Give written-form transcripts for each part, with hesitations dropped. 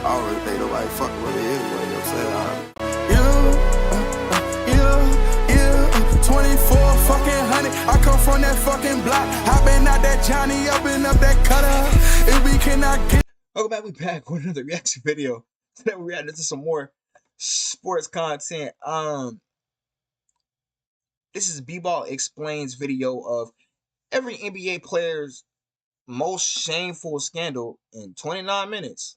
I don't really think nobody fucking with me anyway, you know what I'm saying? Yeah, 24 fucking hundred. I come from that fucking block. I been out that Johnny up and up that cutter. If we cannot get. Welcome back. We back with another reaction video. Today we're reacting to some more sports content. This is B-Ball Explains video of every NBA player's most shameful scandal in 29 minutes.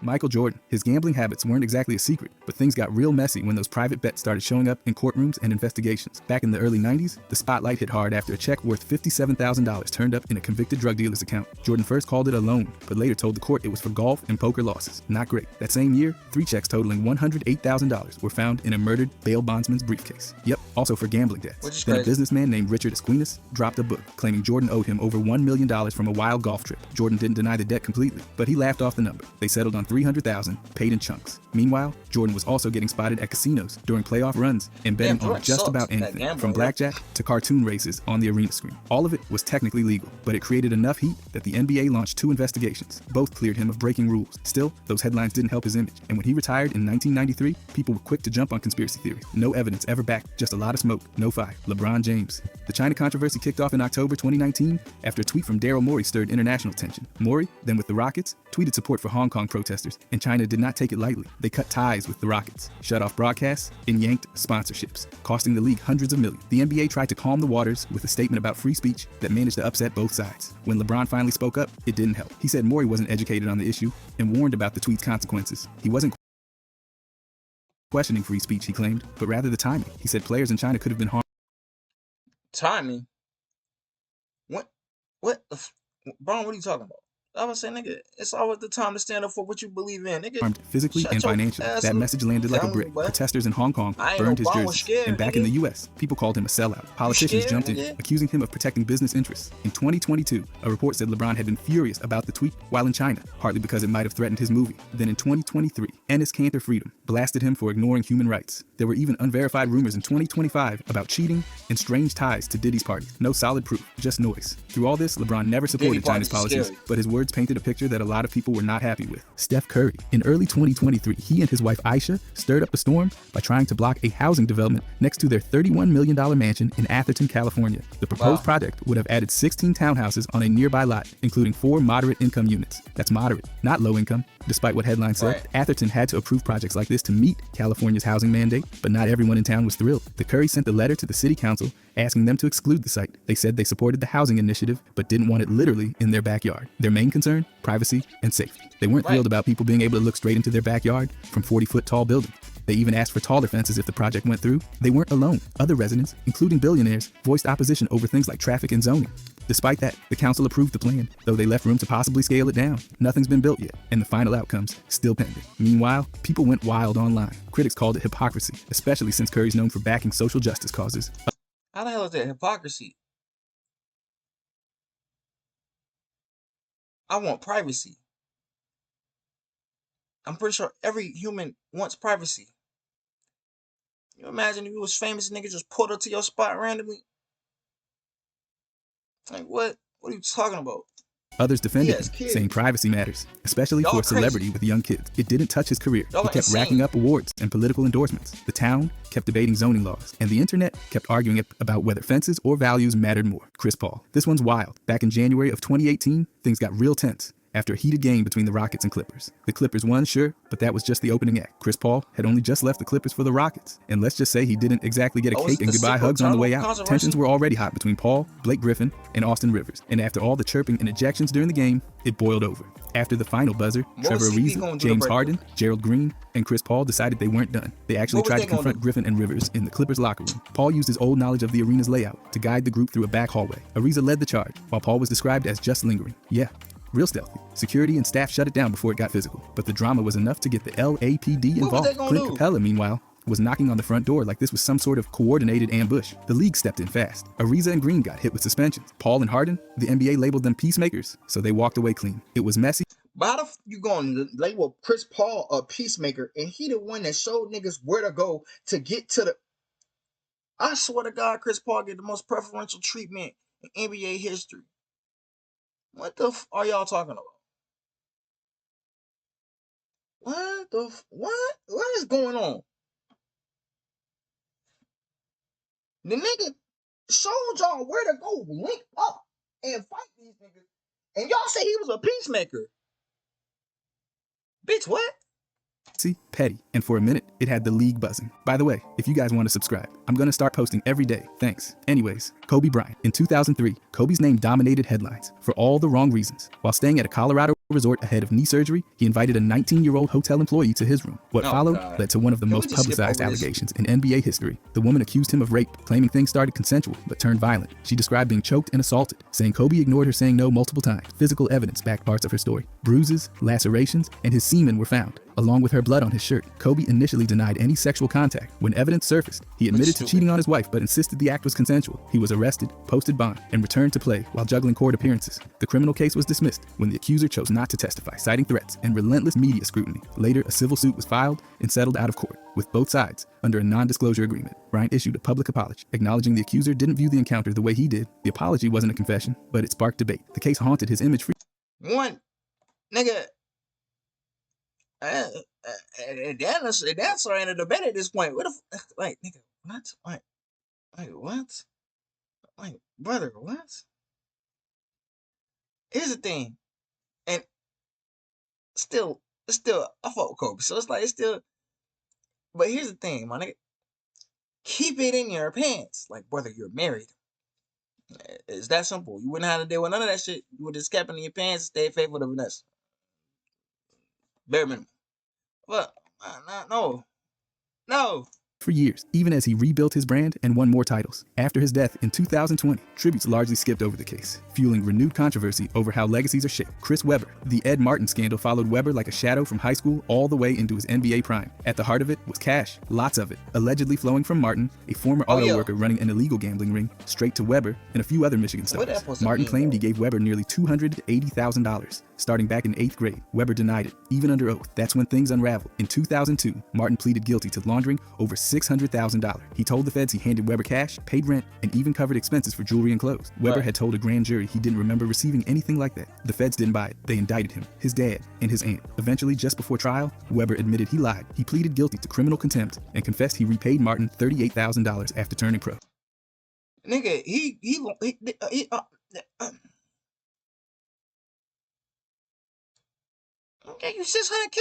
Michael Jordan. His gambling habits weren't exactly a secret, but things got real messy when those private bets started showing up in courtrooms and investigations. Back in the early 90s, the spotlight hit hard after a check worth $57,000 turned up in a convicted drug dealer's account. Jordan first called it a loan, but later told the court it was for golf and poker losses. Not great. That same year, 3 checks totaling $108,000 were found in a murdered bail bondsman's briefcase. Yep, also for gambling debts. Then a businessman named Richard Esquinas dropped a book claiming Jordan owed him over $1 million from a wild golf trip. Jordan didn't deny the debt completely, but he laughed off the number. They settled on $300,000, paid in chunks. Meanwhile, Jordan was also getting spotted at casinos during playoff runs and betting on just about anything, from blackjack to cartoon races on the arena screen. All of it was technically legal, but it created enough heat that the NBA launched 2 investigations. Both cleared him of breaking rules. Still, those headlines didn't help his image, and when he retired in 1993, people were quick to jump on conspiracy theories. No evidence ever backed, just a lot of smoke, no fire. LeBron James. The China controversy kicked off in October 2019 after a tweet from Daryl Morey stirred international tension. Morey, then with the Rockets, tweeted support for Hong Kong protesters, and China did not take it lightly. They cut ties with the Rockets, shut off broadcasts, and yanked sponsorships, costing the league hundreds of millions. The NBA tried to calm the waters with a statement about free speech that managed to upset both sides. When LeBron finally spoke up, it didn't help. He said Morey wasn't educated on the issue and warned about the tweet's consequences. He wasn't questioning free speech, he claimed, but rather the timing. He said players in China could have been harmed. Timing? What the Bron, what are you talking about? I was saying, nigga, it's always the time to stand up for what you believe in, nigga. Harmed physically and financially. That message landed like a brick. Protesters in Hong Kong burned his jerseys. And back in the US, people called him a sellout. Politicians jumped in, accusing him of protecting business interests. In 2022, a report said LeBron had been furious about the tweet while in China, partly because it might have threatened his movie. Then in 2023, Enes Kanter Freedom blasted him for ignoring human rights. There were even unverified rumors in 2025 about cheating and strange ties to Diddy's party. No solid proof, just noise. Through all this, LeBron never supported China's policies, but his words painted a picture that a lot of people were not happy with. Steph Curry. In early 2023, he and his wife Aisha stirred up the storm by trying to block a housing development next to their $31 million mansion in Atherton, California. The proposed project would have added 16 townhouses on a nearby lot, including 4 moderate income units. That's moderate, not low income. Despite what headlines said, Atherton had to approve projects like this to meet California's housing mandate, but not everyone in town was thrilled. The Currys sent a letter to the city council asking them to exclude the site. They said they supported the housing initiative, but didn't want it literally in their backyard. Their main concern? Privacy and safety. They weren't thrilled about people being able to look straight into their backyard from 40-foot tall buildings. They even asked for taller fences if the project went through. They weren't alone. Other residents, including billionaires, voiced opposition over things like traffic and zoning. Despite that, the council approved the plan, though they left room to possibly scale it down. Nothing's been built yet, and the final outcome's still pending. Meanwhile, people went wild online. Critics called it hypocrisy, especially since Curry's known for backing social justice causes. How the hell is that hypocrisy? I want privacy. I'm pretty sure every human wants privacy. You imagine if you was famous nigga just pulled up to your spot randomly? Like what? What are you talking about? Others defended him, saying privacy matters, especially for a celebrity with young kids. It didn't touch his career. He kept racking up awards and political endorsements. The town kept debating zoning laws, and the internet kept arguing about whether fences or values mattered more. Chris Paul. This one's wild. Back in January of 2018, things got real tense after a heated game between the Rockets and Clippers. The Clippers won, sure, but that was just the opening act. Chris Paul had only just left the Clippers for the Rockets, and let's just say he didn't exactly get a cake and goodbye hugs on the way out. Tensions were already hot between Paul, Blake Griffin, and Austin Rivers, and after all the chirping and ejections during the game, it boiled over. After the final buzzer, Trevor Ariza, James Harden, Gerald Green, and Chris Paul decided they weren't done. They actually tried to confront Griffin and Rivers in the Clippers locker room. Paul used his old knowledge of the arena's layout to guide the group through a back hallway. Ariza led the charge, while Paul was described as just lingering. Yeah, real stealthy. Security and staff shut it down before it got physical, but the drama was enough to get the LAPD involved. Clint Capella, meanwhile, was knocking on the front door like this was some sort of coordinated ambush. The league stepped in fast. Ariza and Green got hit with suspensions. Paul and Harden, the NBA labeled them peacemakers, so they walked away clean. It was messy. But how the f you gonna label Chris Paul a peacemaker and he the one that showed niggas where to go to get to the... I swear to God, Chris Paul get the most preferential treatment in NBA history. What the f are y'all talking about? What is going on? The nigga showed y'all where to go link up and fight these niggas. And y'all say he was a peacemaker. Bitch, what? Petty, and for a minute, it had the league buzzing. By the way, if you guys want to subscribe, I'm gonna start posting every day. Thanks. Anyways, Kobe Bryant. In 2003, Kobe's name dominated headlines for all the wrong reasons. While staying at a Colorado resort ahead of knee surgery, he invited a 19-year-old hotel employee to his room. What followed led to one of the most publicized allegations in NBA history. The woman accused him of rape, claiming things started consensual but turned violent. She described being choked and assaulted, saying Kobe ignored her saying no multiple times. Physical evidence backed parts of her story. Bruises, lacerations, and his semen were found, along with her blood on his shirt. Kobe initially denied any sexual contact. When evidence surfaced, he admitted to cheating on his wife but insisted the act was consensual. He was arrested, posted bond, and returned to play while juggling court appearances. The criminal case was dismissed when the accuser chose not to testify, citing threats and relentless media scrutiny. Later, a civil suit was filed and settled out of court, with both sides under a non-disclosure agreement. Bryant issued a public apology, acknowledging the accuser didn't view the encounter the way he did. The apology wasn't a confession, but it sparked debate. The case haunted his image for one nigga. That's right in the debate at this point. What the like, nigga? What? What? Like, brother, what? Here's the thing, and still, I fuck with Kobe, so it's like it's still. But here's the thing, my nigga. Keep it in your pants, like whether you're married. It's that simple. You wouldn't have to deal with none of that shit. You would just kept it in your pants and stay faithful to Vanessa. Bare minimum. But no. For years, even as he rebuilt his brand and won more titles. After his death in 2020, tributes largely skipped over the case, fueling renewed controversy over how legacies are shaped. Chris Webber. The Ed Martin scandal followed Webber like a shadow from high school all the way into his NBA prime. At the heart of it was cash, lots of it, allegedly flowing from Martin, a former auto worker running an illegal gambling ring, straight to Webber and a few other Michigan stars. Martin claimed he gave Webber nearly $280,000. Starting back in 8th grade, Webber denied it, even under oath. That's when things unraveled. In 2002, Martin pleaded guilty to laundering over $600,000. He told the feds he handed Webber cash, paid rent, and even covered expenses for jewelry and clothes. Webber had told a grand jury he didn't remember receiving anything like that. The feds didn't buy it. They indicted him, his dad, and his aunt. Eventually, just before trial, Webber admitted he lied. He pleaded guilty to criminal contempt and confessed he repaid Martin $38,000 after turning pro. Nigga, okay, you $600K?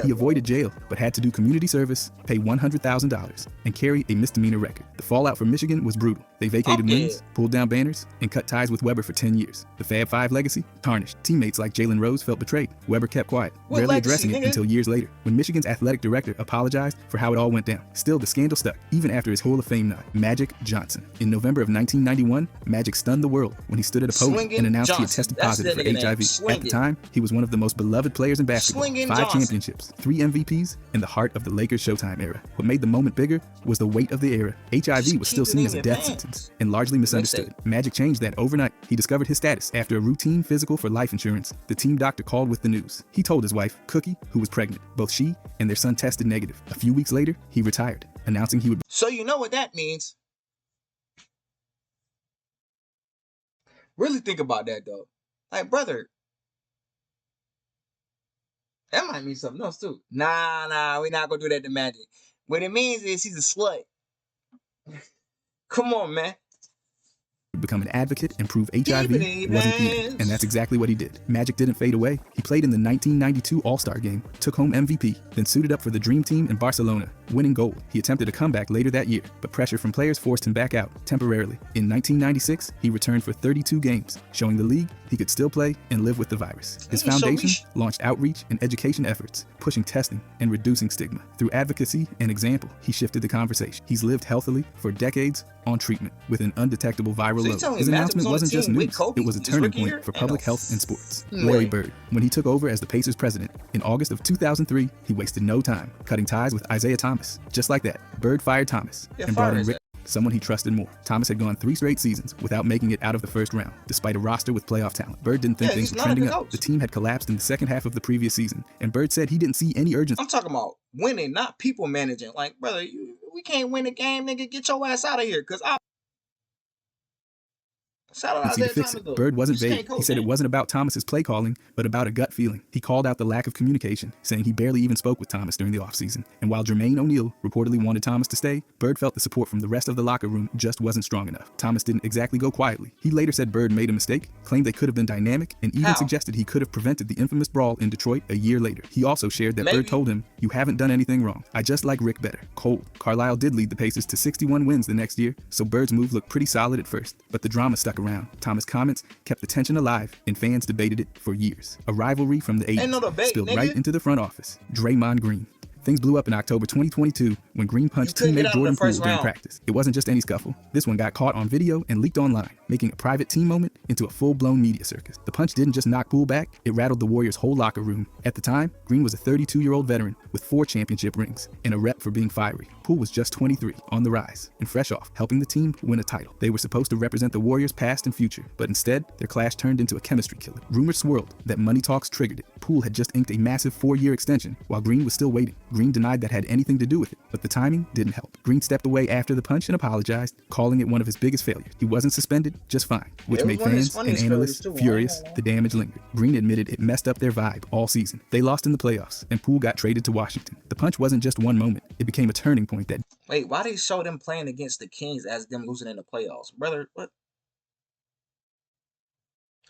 He avoided jail, but had to do community service, pay $100,000, and carry a misdemeanor record. The fallout for Michigan was brutal. They vacated wings, pulled down banners, and cut ties with Webber for 10 years. The Fab Five legacy tarnished. Teammates like Jalen Rose felt betrayed. Webber kept quiet, rarely addressing it until years later, when Michigan's athletic director apologized for how it all went down. Still, the scandal stuck, even after his Hall of Fame nod. Magic Johnson. In November of 1991, Magic stunned the world when he stood at a podium and announced he had tested positive for HIV. At the time, he was one of the most beloved players in basketball. 5 championships, 3 MVPs, and the heart of the Lakers Showtime era. What made the moment bigger was the weight of the era. HIV was still seen as a death sentence and largely misunderstood. Magic changed that overnight. He discovered his status after a routine physical for life insurance. The team doctor called with the news. He told his wife, Cookie, who was pregnant. Both she and their son tested negative. A few weeks later, he retired, announcing he would. So you know what that means. Really think about that though. Like, brother, that might mean something else too. Nah, we're not gonna do that to Magic. What it means is he's a slut. Come on, man. Become an advocate and prove HIV wasn't the end, and that's exactly what he did. Magic didn't fade away. He played in the 1992 All-Star Game, took home MVP, then suited up for the Dream Team in Barcelona, winning gold. He attempted a comeback later that year, but pressure from players forced him back out temporarily. In 1996, he returned for 32 games, showing the league he could still play and live with the virus. His foundation launched outreach and education efforts, pushing testing and reducing stigma. Through advocacy and example, he shifted the conversation. He's lived healthily for decades on treatment with an undetectable viral load. His announcement wasn't just news, it was a turning point for public health and sports. Larry Bird. When he took over as the Pacers president in August of 2003, he wasted no time cutting ties with Isaiah Thomas. Just like that, Bird fired Thomas and brought in Rick, someone he trusted more. Thomas had gone 3 straight seasons without making it out of the first round, despite a roster with playoff talent. Bird didn't think things were trending up. The team had collapsed in the second half of the previous season, and Bird said he didn't see any urgency. I'm talking about winning, not people managing. Like, brother, we can't win the game, nigga. Get your ass out of here, because Shout out to Isaiah fix Thomas it. though. Bird wasn't He just vague. can't He said it coach, wasn't about Thomas's play calling, but about a gut feeling. He called out the lack of communication, saying he barely even spoke with Thomas during the offseason. And while Jermaine O'Neal reportedly wanted Thomas to stay, Bird felt the support from the rest of the locker room just wasn't strong enough. Thomas didn't exactly go quietly. He later said Bird made a mistake, claimed they could have been dynamic, and even suggested he could have prevented the infamous brawl in Detroit a year later. He also shared that Bird told him, "You haven't done anything wrong. I just like Rick better." Cold. Carlisle did lead the Pacers to 61 wins the next year, so Bird's move looked pretty solid at first. But the drama stuck around. Thomas' comments kept the tension alive, and fans debated it for years. A rivalry from the 80s spilled right into the front office. Draymond Green. Things blew up in October 2022 when Green punched teammate Jordan Poole during practice. It wasn't just any scuffle. This one got caught on video and leaked online, making a private team moment into a full-blown media circus. The punch didn't just knock Poole back, it rattled the Warriors' whole locker room. At the time, Green was a 32-year-old veteran with 4 championship rings and a rep for being fiery. Poole was just 23, on the rise, and fresh off, helping the team win a title. They were supposed to represent the Warriors' past and future, but instead, their clash turned into a chemistry killer. Rumors swirled that money talks triggered it. Poole had just inked a massive 4-year extension, while Green was still waiting. Green denied that had anything to do with it, but the timing didn't help. Green stepped away after the punch and apologized, calling it one of his biggest failures. He wasn't suspended, just fined, which made fans and analysts furious. The damage lingered. Green admitted it messed up their vibe all season. They lost in the playoffs, and Poole got traded to Washington. The punch wasn't just one moment. It became a turning point that... Wait, why they show them playing against the Kings as them losing in the playoffs? Brother, what?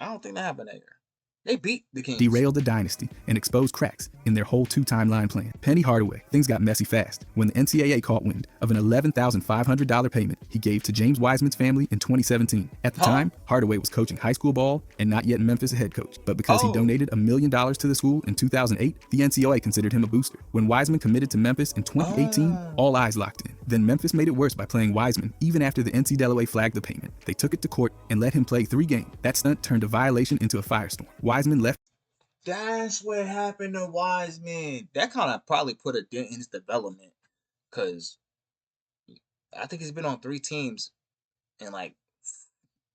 I don't think that happened that year. They beat the Kings. Derailed the dynasty and exposed cracks in their whole 2-timeline plan. Penny Hardaway, things got messy fast when the NCAA caught wind of an $11,500 payment he gave to James Wiseman's family in 2017. At the time, Hardaway was coaching high school ball and not yet Memphis head coach. But because he donated $1 million to the school in 2008, the NCAA considered him a booster. When Wiseman committed to Memphis in 2018, all eyes locked in. Then Memphis made it worse by playing Wiseman even after the NCAA flagged the payment. They took it to court and let him play 3 games. That stunt turned a violation into a firestorm. Wiseman left. That's what happened to Wiseman. That kind of probably put a dent in his development, because I think he's been on 3 teams, and like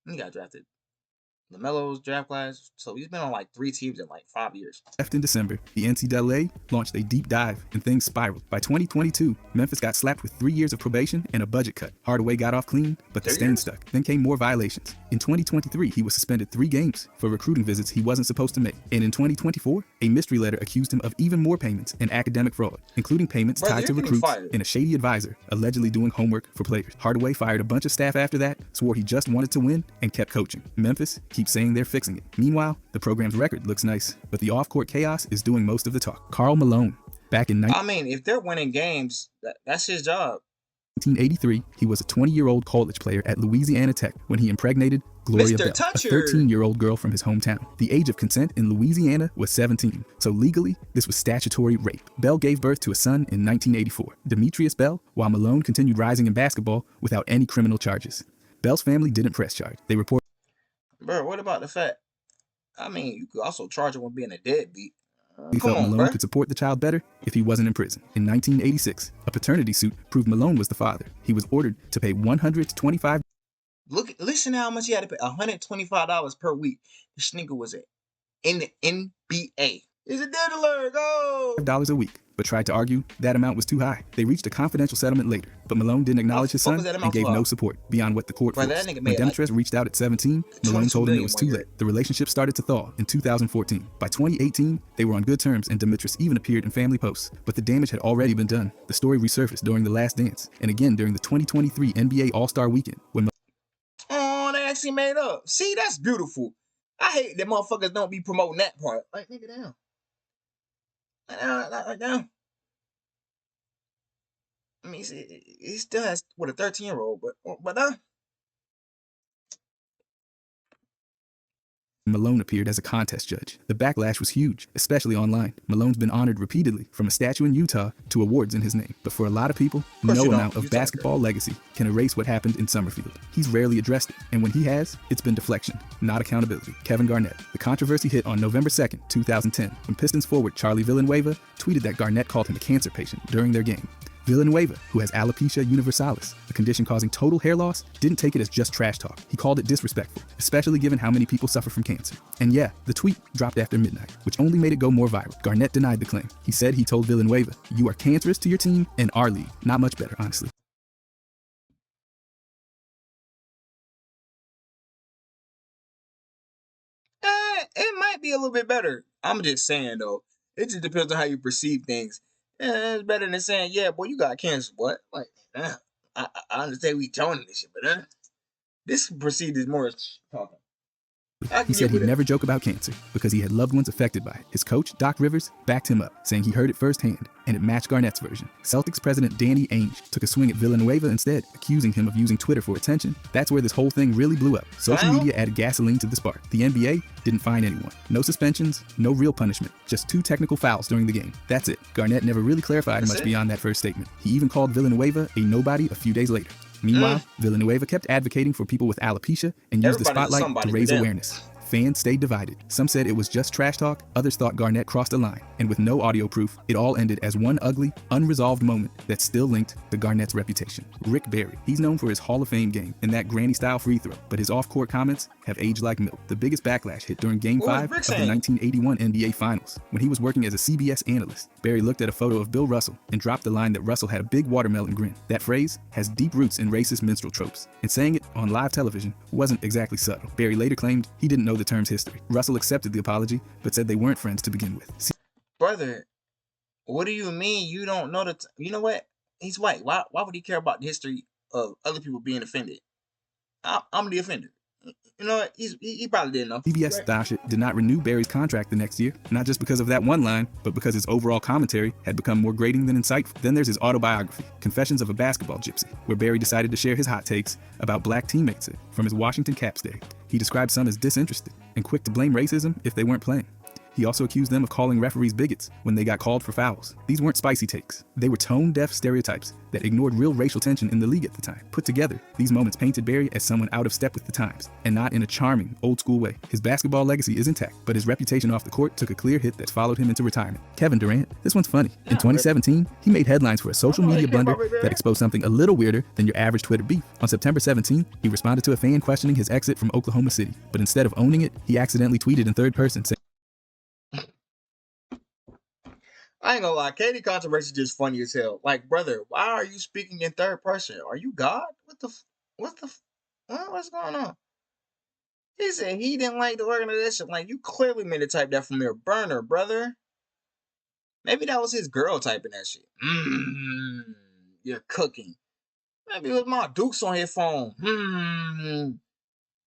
he got drafted. LaMelo's draft class, so he's been on like 3 teams in like 5 years. Left in December, the NCAA launched a deep dive and things spiraled. By 2022, Memphis got slapped with 3 years of probation and a budget cut. Hardaway got off clean, but the stain stuck. Then came more violations. In 2023, he was suspended 3 games for recruiting visits he wasn't supposed to make. And in 2024, a mystery letter accused him of even more payments and academic fraud, including payments tied to recruits and a shady advisor allegedly doing homework for players. Hardaway fired a bunch of staff after that, swore he just wanted to win, and kept coaching. Memphis keeps saying they're fixing it. Meanwhile, the program's record looks nice, but the off-court chaos is doing most of the talk. Karl Malone, back in if they're winning games, that's his job. 1983, he was a 20-year-old college player at Louisiana Tech when he impregnated Gloria Bell, a 13-year-old girl from his hometown. The age of consent in Louisiana was 17, so legally, this was statutory rape. Bell gave birth to a son in 1984, Demetrius Bell, while Malone continued rising in basketball without any criminal charges. Bell's family didn't press charge. They reported... Bro, what about the fact? You could also charge him with being a deadbeat. He felt Malone could support the child better if he wasn't in prison. In 1986, a paternity suit proved Malone was the father. He was ordered to pay $125. Listen how much he had to pay. $125 per week. This nigga was in the NBA. It's a dead alert. Go! $5 a week, but tried to argue that amount was too high. They reached a confidential settlement later, but Malone didn't acknowledge his son and gave no support beyond what the court forced. When Demetrius reached out at 17, Malone told him it was too late. The relationship started to thaw in 2014. By 2018, they were on good terms, and Demetrius even appeared in family posts, but the damage had already been done. The story resurfaced during The Last Dance, and again during the 2023 NBA All-Star Weekend, when they actually made up. See, that's beautiful. I hate that motherfuckers don't be promoting that part. Like, nigga, down. Right now. He still has a 13-year-old, but Malone appeared as a contest judge. The backlash was huge, especially online. Malone's been honored repeatedly, from a statue in Utah to awards in his name. But for a lot of people, no amount of basketball legacy can erase what happened in Summerfield. He's rarely addressed it, and when he has, it's been deflection, not accountability. Kevin Garnett. The controversy hit on November 2nd, 2010, when Pistons forward Charlie Villanueva tweeted that Garnett called him a cancer patient during their game. Villanueva, who has alopecia universalis, a condition causing total hair loss, didn't take it as just trash talk. He called it disrespectful, especially given how many people suffer from cancer. And yeah, the tweet dropped after midnight, which only made it go more viral. Garnett denied the claim. He said he told Villanueva, "You are cancerous to your team and our league." Not much better, honestly. might be a little bit better. I'm just saying though, it just depends on how you perceive things. Yeah, it's better than saying, "Yeah, boy, you got cancer." What? Like, I understand we telling this shit, but this procedure is more talking. He said he'd never joke about cancer because he had loved ones affected by it. His coach, Doc Rivers, backed him up, saying he heard it firsthand, and it matched Garnett's version. Celtics president Danny Ainge took a swing at Villanueva instead, accusing him of using Twitter for attention. That's where this whole thing really blew up. Social media added gasoline to the spark. The NBA didn't fine anyone. No suspensions, no real punishment, just 2 technical fouls during the game. That's it. Garnett never really clarified much beyond that first statement. He even called Villanueva a nobody a few days later. Meanwhile, Villanueva kept advocating for people with alopecia and used the spotlight to raise awareness. Fans stayed divided. Some said it was just trash talk, others thought Garnett crossed a line. And with no audio proof, it all ended as one ugly, unresolved moment that's still linked to Garnett's reputation. Rick Barry. He's known for his Hall of Fame game and that granny-style free throw, but his off-court comments have aged like milk. The biggest backlash hit during Game 5 of the 1981 NBA Finals. When he was working as a CBS analyst, Barry looked at a photo of Bill Russell and dropped the line that Russell had a big watermelon grin. That phrase has deep roots in racist minstrel tropes, and saying it on live television wasn't exactly subtle. Barry later claimed he didn't know the term's history. Russell accepted the apology, but said they weren't friends to begin with. Brother, what do you mean you don't know you know what? He's white. Why would he care about the history of other people being offended? I'm the offender. You know what? He probably didn't know. CBS Starship did not renew Barry's contract the next year, not just because of that one line, but because his overall commentary had become more grating than insightful. Then there's his autobiography, Confessions of a Basketball Gypsy, where Barry decided to share his hot takes about black teammates from his Washington Caps day. He described some as disinterested and quick to blame racism if they weren't playing. He also accused them of calling referees bigots when they got called for fouls. These weren't spicy takes. They were tone-deaf stereotypes that ignored real racial tension in the league at the time. Put together, these moments painted Barry as someone out of step with the times, and not in a charming, old-school way. His basketball legacy is intact, but his reputation off the court took a clear hit that followed him into retirement. Kevin Durant, this one's funny. In 2017, he made headlines for a social media blunder that exposed something a little weirder than your average Twitter beef. On September 17, he responded to a fan questioning his exit from Oklahoma City, but instead of owning it, he accidentally tweeted in third person saying, I ain't gonna lie, Katie controversy is just funny as hell. Like, brother, why are you speaking in third person? Are you God? What's going on? He said he didn't like the organization. Like, you clearly made to type that from your burner, brother. Maybe that was his girl typing that shit. You're cooking. Maybe it was my Dukes on his phone.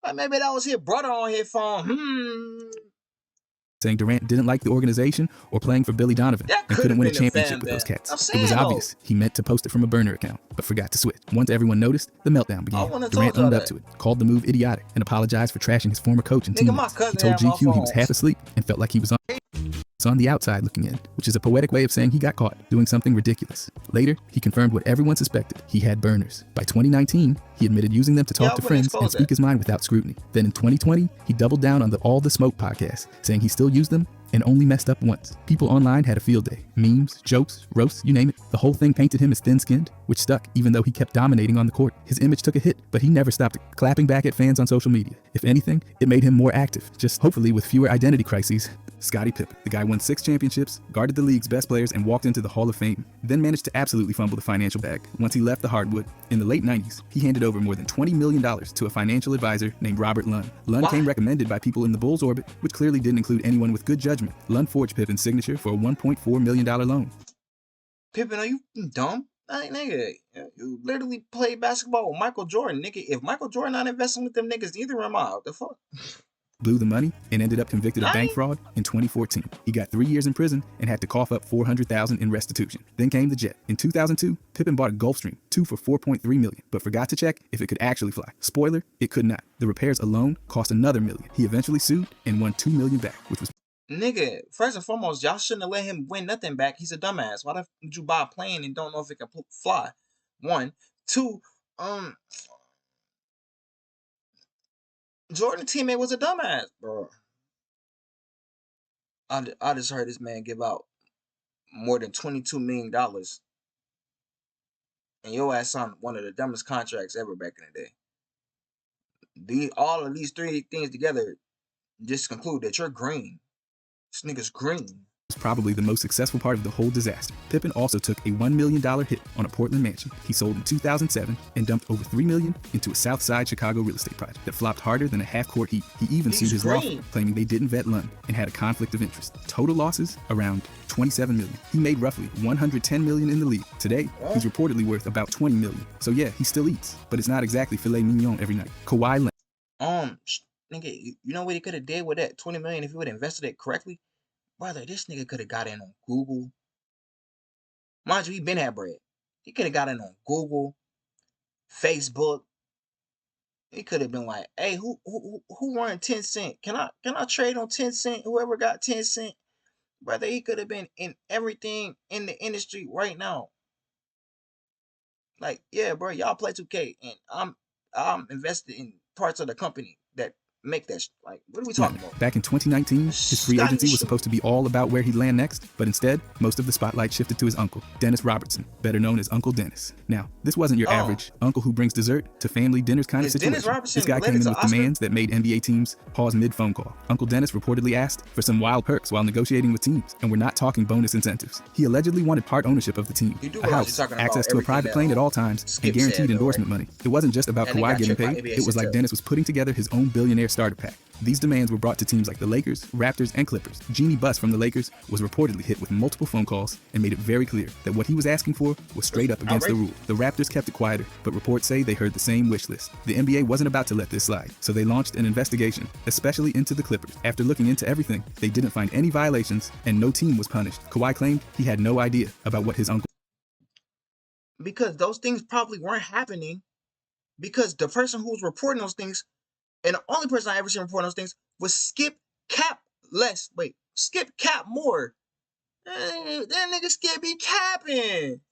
Like maybe that was his brother on his phone. Saying Durant didn't like the organization or playing for Billy Donovan and couldn't win a championship with those cats. It was obvious he meant to post it from a burner account, but forgot to switch. Once everyone noticed, the meltdown began. Durant owned up to it, called the move idiotic, and apologized for trashing his former coach and teammates. He told GQ he was half asleep and felt like he was on the outside looking in, which is a poetic way of saying he got caught doing something ridiculous. Later, he confirmed what everyone suspected. He had burners. By 2019, he admitted using them to talk to friends and speak his mind without scrutiny. Then in 2020, he doubled down on the All the Smoke podcast, saying he still used them and only messed up once. People online had a field day. Memes, jokes, roasts, you name it. The whole thing painted him as thin-skinned, which stuck even though he kept dominating on the court. His image took a hit, but he never stopped clapping back at fans on social media. If anything, it made him more active, just hopefully with fewer identity crises. Scottie Pippen. The guy won 6 championships, guarded the league's best players, and walked into the Hall of Fame, then managed to absolutely fumble the financial bag. Once he left the hardwood, in the late 90s, he handed over more than $20 million to a financial advisor named Robert Lund. Lund came recommended by people in the Bulls' orbit, which clearly didn't include anyone with good judgment. Lund forged Pippen's signature for a $1.4 million loan. Pippen, are you dumb? Like, nigga, you literally played basketball with Michael Jordan, nigga. If Michael Jordan not investing with them niggas, neither am I. What the fuck? Blew the money and ended up convicted of bank fraud in 2014. He got 3 years in prison and had to cough up $400,000 in restitution. Then came the jet. In 2002, Pippen bought a Gulfstream, 2 for $4.3 million, but forgot to check if it could actually fly. Spoiler, it could not. The repairs alone cost another $1 million. He eventually sued and won $2 million back, which was... Nigga, first and foremost, y'all shouldn't have let him win nothing back. He's a dumbass. Why the f would you buy a plane and don't know if it can fly? 1. 2, Jordan's teammate was a dumbass, bro. I just heard this man give out more than $22 million. And your ass signed one of the dumbest contracts ever back in the day. All of these 3 things together just conclude that you're green. This nigga's green. probably the most successful part of the whole disaster. Pippen also took a $1 million hit on a Portland mansion he sold in 2007 and dumped over $3 million into a South Side Chicago real estate project that flopped harder than a half-court heat. He even sued his law firm, claiming they didn't vet Lund and had a conflict of interest. Total losses, around $27 million. He made roughly $110 million in the league. Today, he's reportedly worth about $20 million. So yeah, he still eats, but it's not exactly filet mignon every night. Kawhi Leonard. Nigga, you know what he could have did with that $20 million if he would have invested it correctly? Brother, this nigga could have got in on Google. Mind you, he been had bread. He could have got in on Google, Facebook. He could have been like, hey, who run 10 cent? Can I trade on 10 cent? Whoever got 10 cent. Brother, he could have been in everything in the industry right now. Like, yeah, bro, y'all play 2K and I'm invested in parts of the company that make that like, what are we talking about? Back in 2019, his free agency was supposed to be all about where he'd land next, but instead, most of the spotlight shifted to his uncle, Dennis Robertson, better known as Uncle Dennis. Now, this wasn't your average uncle who brings dessert to family dinners kind of situation. This guy came in with demands that made NBA teams pause mid-phone call. Uncle Dennis reportedly asked for some wild perks while negotiating with teams, and we're not talking bonus incentives. He allegedly wanted part ownership of the team, a house, access to a private plane at all times, and guaranteed endorsement money. It wasn't just about Kawhi getting paid, it was like Dennis was putting together his own billionaire starter pack. These demands were brought to teams like the Lakers, Raptors, and Clippers. Jeannie Buss from the Lakers was reportedly hit with multiple phone calls and made it very clear that what he was asking for was straight up against the rule. The Raptors kept it quieter, but reports say they heard the same wish list. The NBA wasn't about to let this slide, so they launched an investigation, especially into the Clippers. After looking into everything, they didn't find any violations and no team was punished. Kawhi claimed he had no idea about what his uncle... Because those things probably weren't happening because the person who was reporting those things, and the only person I ever seen reporting those things was Skip Cap Moore. That nigga Skip be capping.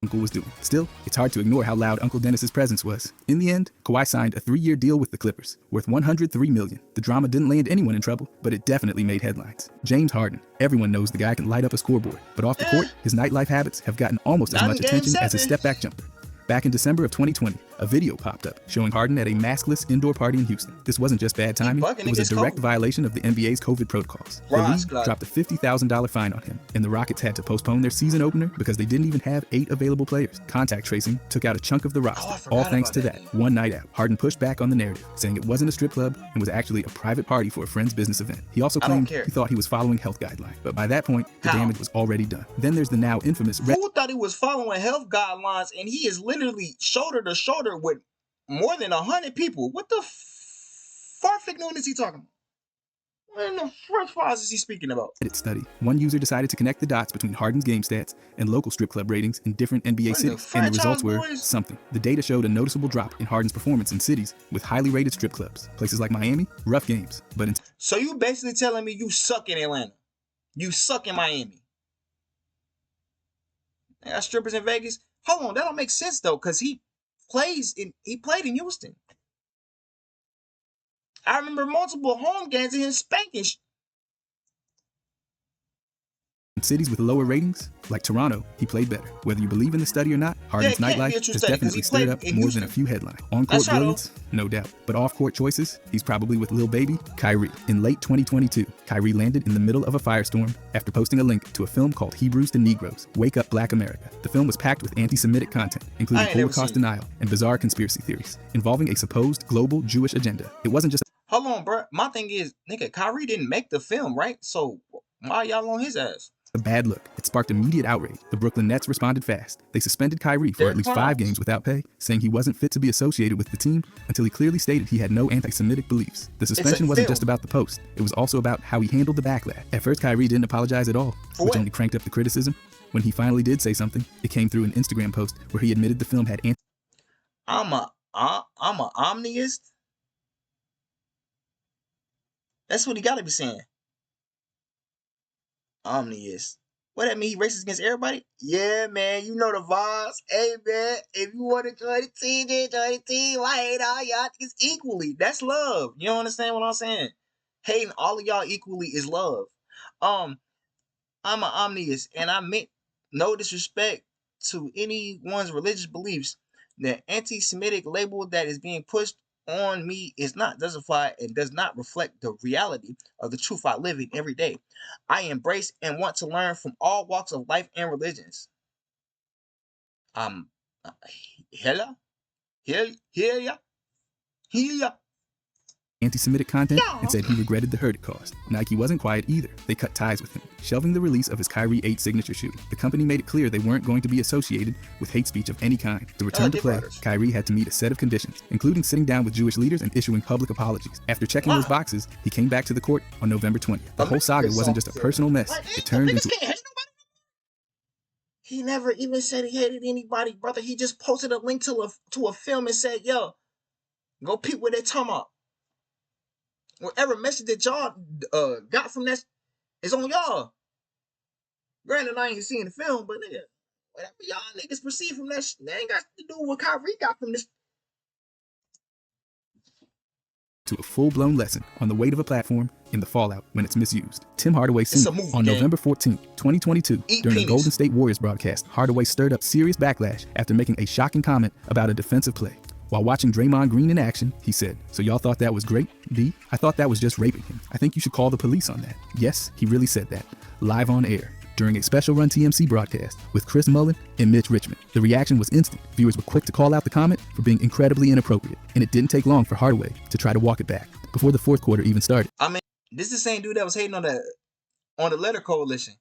Uncle was doing. Still, it's hard to ignore how loud Uncle Dennis's presence was. In the end, Kawhi signed a 3-year deal with the Clippers, worth $103 million. The drama didn't land anyone in trouble, but it definitely made headlines. James Harden. Everyone knows the guy can light up a scoreboard, but off the court, his nightlife habits have gotten almost as much attention as his step-back jumper. Back in December of 2020, a video popped up showing Harden at a maskless indoor party in Houston. This wasn't just bad timing, it was a direct violation of the NBA's COVID protocols. The league dropped a $50,000 fine on him, and the Rockets had to postpone their season opener because they didn't even have 8 available players. Contact tracing took out a chunk of the roster, all thanks to that. One night out, Harden pushed back on the narrative, saying it wasn't a strip club and was actually a private party for a friend's business event. He also claimed he thought he was following health guidelines, but by that point, the damage was already done. Then there's the now infamous... Who thought he was following health guidelines and he is literally shoulder to shoulder with more than 100 people? What the farfig noon is he talking about? What in the first files is he speaking about? Study. One user decided to connect the dots between Harden's game stats and local strip club ratings in different NBA cities, and the results were something. The data showed a noticeable drop in Harden's performance in cities with highly rated strip clubs. Places like Miami, rough games. But so you basically telling me you suck in Atlanta, you suck in Miami, and got strippers in Vegas? Hold on, that don't make sense though, because he played in Houston. I remember multiple home games of him spanking. In cities with lower ratings, like Toronto, he played better. Whether you believe in the study or not, Harden's nightlife has definitely stirred up more than a few headlines. On-court brilliance, no doubt. But off-court choices, he's probably with Lil Baby, Kyrie. In late 2022, Kyrie landed in the middle of a firestorm after posting a link to a film called Hebrews to Negroes, Wake Up Black America. The film was packed with anti-Semitic content, including Holocaust denial and bizarre conspiracy theories, involving a supposed global Jewish agenda. It wasn't just... Hold on, bro. My thing is, nigga, Kyrie didn't make the film, right? So why y'all on his ass? A bad look. It sparked immediate outrage. The Brooklyn Nets responded fast. They suspended Kyrie for at least 5 games without pay, saying he wasn't fit to be associated with the team until he clearly stated he had no anti-Semitic beliefs. The suspension wasn't just about the post. It was also about how he handled the backlash. At first, Kyrie didn't apologize at all, which only cranked up the criticism. When he finally did say something, it came through an Instagram post where he admitted the film had I'm a omniist. That's what he gotta be saying. Omniist. What that mean? He racist against everybody? Yeah, man. You know the vibes. Hey, man. If you want to join the team, then join the team. I hate all y'all niggas equally. That's love. You don't understand what I'm saying? Hating all of y'all equally is love. I'm an omniist, and I meant no disrespect to anyone's religious beliefs. The anti-Semitic label that is being pushed on me is not justified and does not reflect the reality of the truth I live in every day. I embrace and want to learn from all walks of life and religions. Here ya. Anti-Semitic content and said he regretted the hurt it caused. Nike wasn't quiet either. They cut ties with him, shelving the release of his Kyrie 8 signature shoe. The company made it clear they weren't going to be associated with hate speech of any kind. To return to play, Kyrie had to meet a set of conditions, including sitting down with Jewish leaders and issuing public apologies. After checking those boxes, he came back to the court on November 20th. The whole saga wasn't just a personal mess. It turned into... He never even said he hated anybody, brother. He just posted a link to a film and said, yo, go peep what they're talking about. Whatever message that y'all got from that is on y'all. Granted, I ain't seen the film, but nigga, whatever y'all niggas perceive from that shit, that ain't got to do with what Kyrie got from this. To a full-blown lesson on the weight of a platform in the fallout when it's misused. Tim Hardaway Sr. on November 14, 2022, during a Golden State Warriors broadcast, Hardaway stirred up serious backlash after making a shocking comment about a defensive play. While watching Draymond Green in action, he said, "So y'all thought that was great? D? I thought that was just raping him. I think you should call the police on that." Yes, he really said that. Live on air, during a special run TMC broadcast with Chris Mullin and Mitch Richmond. The reaction was instant. Viewers were quick to call out the comment for being incredibly inappropriate, and it didn't take long for Hardaway to try to walk it back before the fourth quarter even started. I mean, this is the same dude that was hating on the Letter Coalition.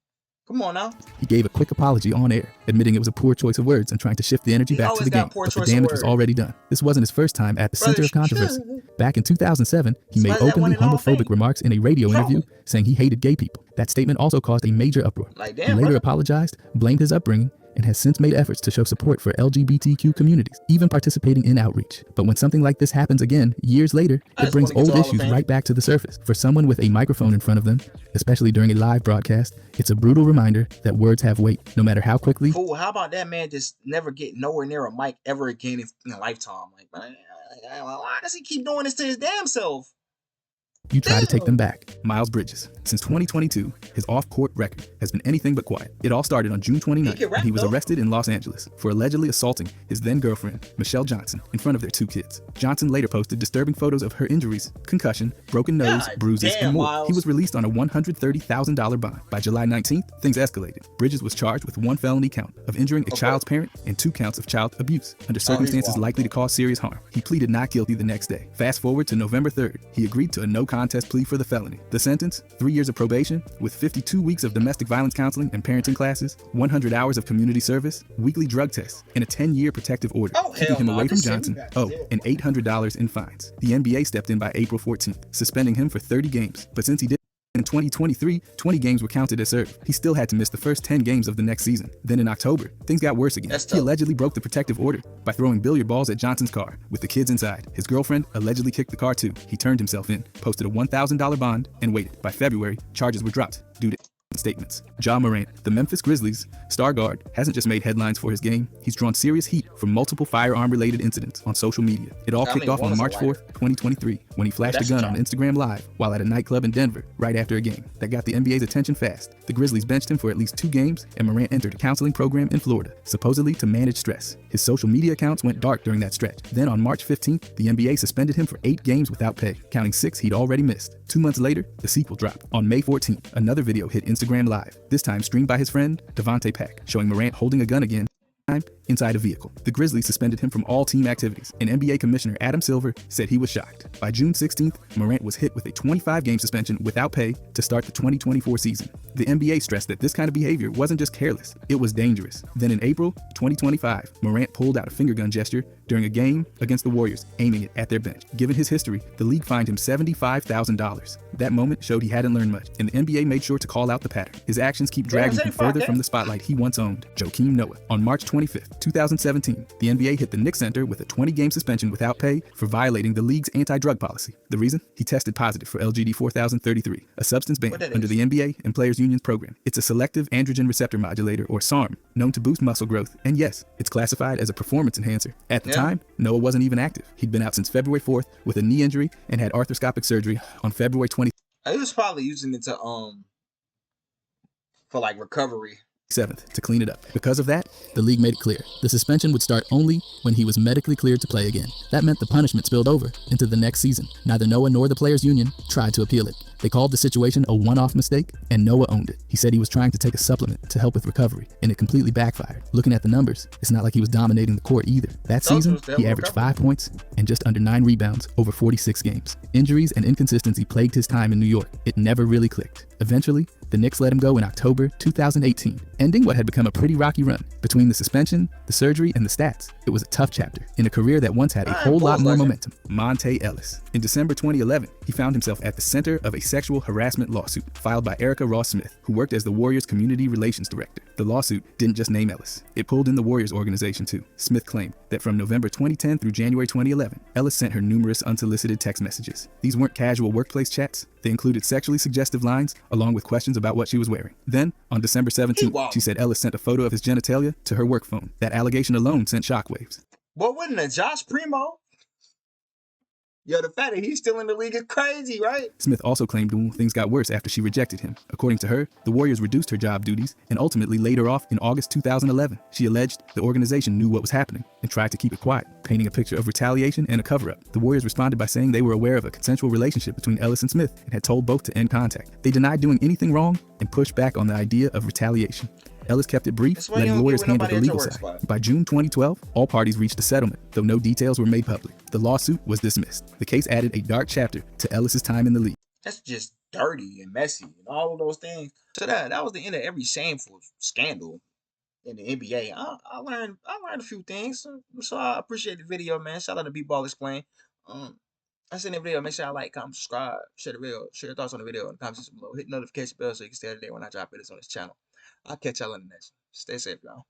Come on now. He gave a quick apology on air, admitting it was a poor choice of words and trying to shift the energy back to the game, but the damage was already done. This wasn't his first time at the center of controversy. Back in 2007, he made openly homophobic remarks in a radio interview, saying he hated gay people. That statement also caused a major uproar. He later apologized, blamed his upbringing, and has since made efforts to show support for LGBTQ communities, even participating in outreach. But when something like this happens again, years later, it brings old issues right back to the surface. For someone with a microphone in front of them, especially during a live broadcast, it's a brutal reminder that words have weight, no matter how quickly. Fool, how about that man just never get nowhere near a mic ever again in a lifetime? Like, why does he keep doing this to his damn self? You try to take them back. Miles Bridges. Since 2022, his off-court record has been anything but quiet. It all started on June 29th when he was arrested in Los Angeles for allegedly assaulting his then-girlfriend, Michelle Johnson, in front of their 2 kids. Johnson later posted disturbing photos of her injuries, concussion, broken nose, bruises, and more. Miles. He was released on a $130,000 bond. By July 19th, things escalated. Bridges was charged with 1 felony count of injuring a child's parent and 2 counts of child abuse under circumstances likely to cause serious harm. He pleaded not guilty the next day. Fast forward to November 3rd, he agreed to a no-contest plea for the felony. The sentence, 3 years of probation, with 52 weeks of domestic violence counseling and parenting classes, 100 hours of community service, weekly drug tests, and a 10-year protective order, keeping him away from Johnson. And $800 in fines. The NBA stepped in by April 14th, suspending him for 30 games. But since he did in 2023, 20 games were counted as served. He still had to miss the first 10 games of the next season. Then in October, things got worse again. He allegedly broke the protective order by throwing billiard balls at Johnson's car with the kids inside. His girlfriend allegedly kicked the car too. He turned himself in, posted a $1,000 bond, and waited. By February, charges were dropped due to statements. Ja Morant, the Memphis Grizzlies star guard, hasn't just made headlines for his game, he's drawn serious heat from multiple firearm-related incidents on social media. It all kicked off on March 4th, 2023, when he flashed a gun on Instagram Live while at a nightclub in Denver right after a game. That got the NBA's attention fast. The Grizzlies benched him for at least 2 games, and Morant entered a counseling program in Florida, supposedly to manage stress. His social media accounts went dark during that stretch. Then on March 15th, the NBA suspended him for 8 games without pay, counting 6 he'd already missed. 2 months later, the sequel dropped. On May 14th, another video hit Instagram Live, this time streamed by his friend, Devontae Pack, showing Morant holding a gun again, inside a vehicle. The Grizzlies suspended him from all team activities, and NBA Commissioner Adam Silver said he was shocked. By June 16th, Morant was hit with a 25-game suspension without pay to start the 2024 season. The NBA stressed that this kind of behavior wasn't just careless, it was dangerous. Then in April 2025, Morant pulled out a finger gun gesture during a game against the Warriors, aiming it at their bench. Given his history, the league fined him $75,000. That moment showed he hadn't learned much, and the NBA made sure to call out the pattern. His actions keep dragging him further from the spotlight he once owned. Joakim Noah. On March 25th, 2017, the NBA hit the Knicks Center with a 20-game suspension without pay for violating the league's anti-drug policy. The reason? He tested positive for LGD 4033, a substance banned under the NBA and Players Union's program. It's a selective androgen receptor modulator, or SARM, known to boost muscle growth, and yes, it's classified as a performance enhancer. At the time, Noah wasn't even active. He'd been out since February 4th with a knee injury and had arthroscopic surgery on February 20th. He was probably using it to for like recovery. 7th to clean it up. Because of that, the league made it clear the suspension would start only when he was medically cleared to play again. That meant the punishment spilled over into the next season. Neither Noah nor the players' union tried to appeal it. They called the situation a one-off mistake, and Noah owned it. He said he was trying to take a supplement to help with recovery, and it completely backfired. Looking at the numbers, it's not like he was dominating the court either. That season, he averaged 5 points and just under 9 rebounds over 46 games. Injuries and inconsistency plagued his time in New York. It never really clicked. Eventually, the Knicks let him go in October 2018, ending what had become a pretty rocky run. Between the suspension, the surgery, and the stats, it was a tough chapter in a career that once had a whole lot more momentum. Monte Ellis. In December 2011, he found himself at the center of a sexual harassment lawsuit filed by Erica Ross Smith, who worked as the Warriors Community Relations Director. The lawsuit didn't just name Ellis. It pulled in the Warriors organization too. Smith claimed that from November 2010 through January 2011, Ellis sent her numerous unsolicited text messages. These weren't casual workplace chats. They included sexually suggestive lines along with questions about what she was wearing. Then, on December 17th, she said Ellis sent a photo of his genitalia to her work phone. That allegation alone sent shockwaves. Well, wasn't it Josh Primo? Yo, the fact that he's still in the league is crazy, right? Smith also claimed things got worse after she rejected him. According to her, the Warriors reduced her job duties and ultimately laid her off in August 2011. She alleged the organization knew what was happening and tried to keep it quiet, painting a picture of retaliation and a cover-up. The Warriors responded by saying they were aware of a consensual relationship between Ellis and Smith and had told both to end contact. They denied doing anything wrong and pushed back on the idea of retaliation. Ellis kept it brief, letting lawyers handle the legal side. By June 2012, all parties reached a settlement, though no details were made public. The lawsuit was dismissed. The case added a dark chapter to Ellis's time in the league. That's just dirty and messy and all of those things. So that was the end of every shameful scandal in the NBA. I learned a few things, so I appreciate the video, man. Shout out to B-Ball Explain. I seen the video. Make sure I like, comment, subscribe, share the video, share your thoughts on the video in the comment section below. Hit the notification bell so you can stay up to date when I drop videos on this channel. I'll catch y'all in the next one. Stay safe, y'all.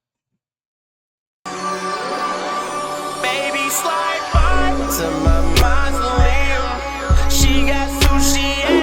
Baby, slide by to my mausoleum. She got sushi.